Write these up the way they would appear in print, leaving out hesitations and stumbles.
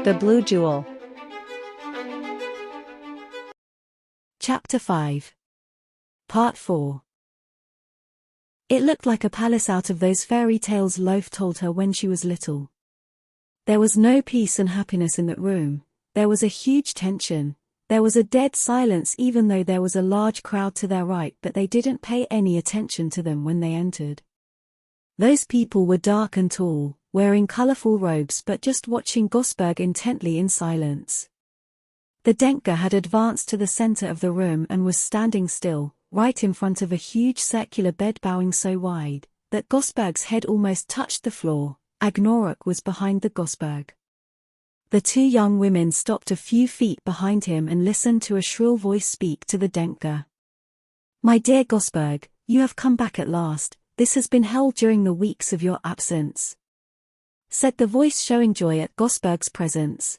The Blue Jewel. Chapter 5. Part 4. It looked like a palace out of those fairy tales Loaf told her when she was little. There was no peace and happiness in that room. There was a huge tension. There was a dead silence even though there was a large crowd to their right, but they didn't pay any attention to them when they entered. Those people were dark and tall, wearing colorful robes but just watching Gosburg intently in silence. The Denker had advanced to the center of the room and was standing still, right in front of a huge circular bed bowing so wide that Gosburg's head almost touched the floor. Agnorok was behind the Gosburg. The two young women stopped a few feet behind him and listened to a shrill voice speak to the Denker. "My dear Gosburg, you have come back at last. This has been held during the weeks of your absence," said the voice, showing joy at Gosburg's presence.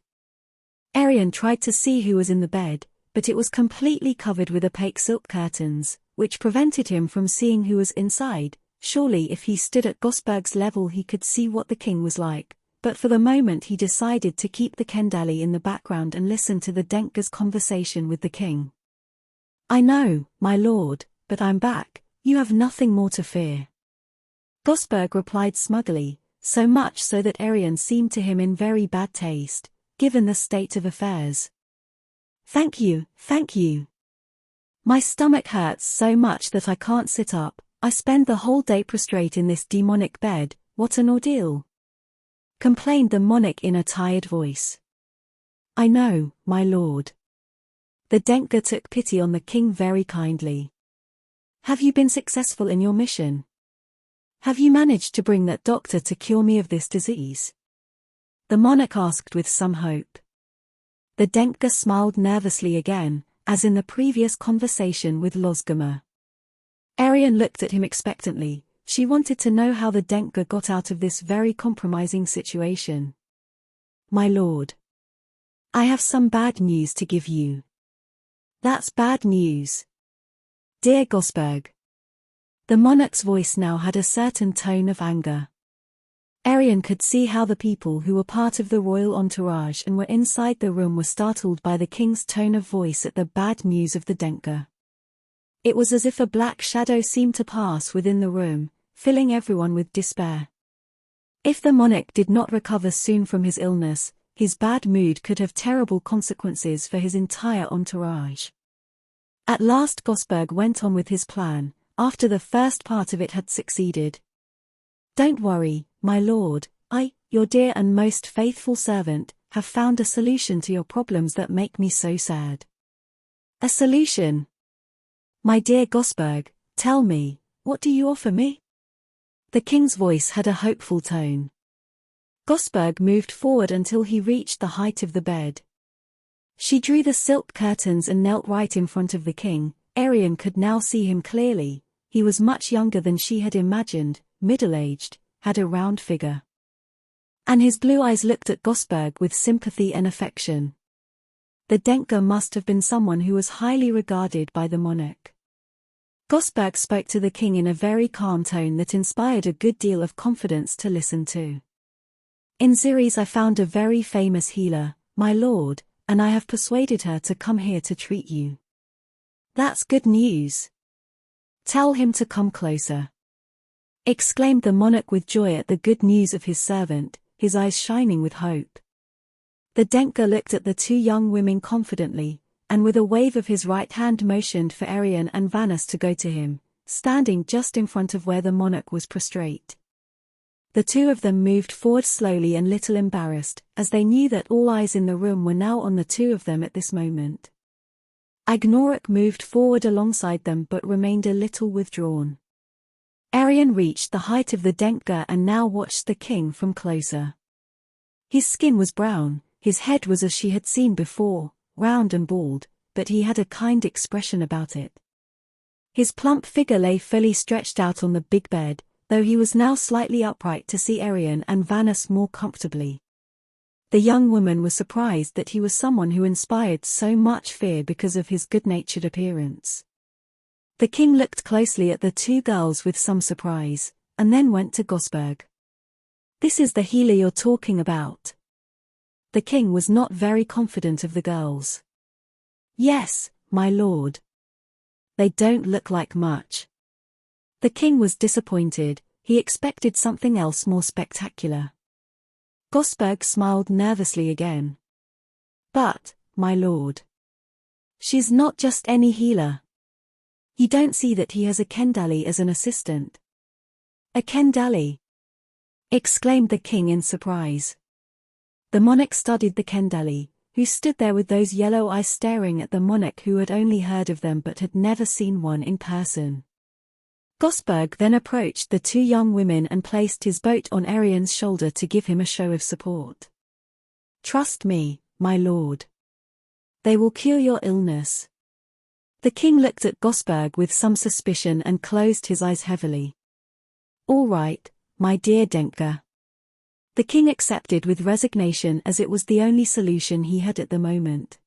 Arian tried to see who was in the bed, but it was completely covered with opaque silk curtains, which prevented him from seeing who was inside. Surely if he stood at Gosburg's level he could see what the king was like, but for the moment he decided to keep the Kendali in the background and listen to the Denker's conversation with the king. "I know, my lord, but I'm back. You have nothing more to fear," Gosburg replied smugly, so much so that Arian seemed to him in very bad taste, given the state of affairs. Thank you. My stomach hurts so much that I can't sit up. I spend the whole day prostrate in this demonic bed. What an ordeal," complained the monarch in a tired voice. "I know, my lord." The Denker took pity on the king very kindly. "Have you been successful in your mission? Have you managed to bring that doctor to cure me of this disease?" the monarch asked with some hope. The Denker smiled nervously again, as in the previous conversation with Losgamer. Arian looked at him expectantly. She wanted to know how the Denker got out of this very compromising situation. "My lord, I have some bad news to give you." "That's bad news, dear Gosburg." The monarch's voice now had a certain tone of anger. Arian could see how the people who were part of the royal entourage and were inside the room were startled by the king's tone of voice at the bad news of the Denker. It was as if a black shadow seemed to pass within the room, filling everyone with despair. If the monarch did not recover soon from his illness, his bad mood could have terrible consequences for his entire entourage. At last Gosburg went on with his plan, after the first part of it had succeeded. "Don't worry, my lord, I, your dear and most faithful servant, have found a solution to your problems that make me so sad." "A solution? My dear Gosburg, tell me, what do you offer me?" The king's voice had a hopeful tone. Gosburg moved forward until he reached the height of the bed. She drew the silk curtains and knelt right in front of the king. Arian could now see him clearly. He was much younger than she had imagined, middle-aged, had a round figure. And his blue eyes looked at Gosburg with sympathy and affection. The Denker must have been someone who was highly regarded by the monarch. Gosburg spoke to the king in a very calm tone that inspired a good deal of confidence to listen to. "In Xeres I found a very famous healer, my lord, and I have persuaded her to come here to treat you." "That's good news. Tell him to come closer," exclaimed the monarch with joy at the good news of his servant, his eyes shining with hope. The Denker looked at the two young women confidently, and with a wave of his right hand motioned for Arian and Vanus to go to him, standing just in front of where the monarch was prostrate. The two of them moved forward slowly and little embarrassed, as they knew that all eyes in the room were now on the two of them at this moment. Agnorok moved forward alongside them but remained a little withdrawn. Arian reached the height of the Denker and now watched the king from closer. His skin was brown, his head was as she had seen before, round and bald, but he had a kind expression about it. His plump figure lay fully stretched out on the big bed, though he was now slightly upright to see Arian and Vanus more comfortably. The young woman was surprised that he was someone who inspired so much fear because of his good-natured appearance. The king looked closely at the two girls with some surprise, and then went to Gosburg. "This is the healer you're talking about?" The king was not very confident of the girls. "Yes, my lord. They don't look like much." The king was disappointed, he expected something else more spectacular. Gosburg smiled nervously again. "But, my lord, she's not just any healer. You don't see that he has a Kendali as an assistant." "A Kendali?" exclaimed the king in surprise. The monarch studied the Kendali, who stood there with those yellow eyes staring at the monarch who had only heard of them but had never seen one in person. Gosburg then approached the two young women and placed his boat on Arian's shoulder to give him a show of support. "Trust me, my lord. They will cure your illness." The king looked at Gosburg with some suspicion and closed his eyes heavily. "All right, my dear Denker." The king accepted with resignation as it was the only solution he had at the moment.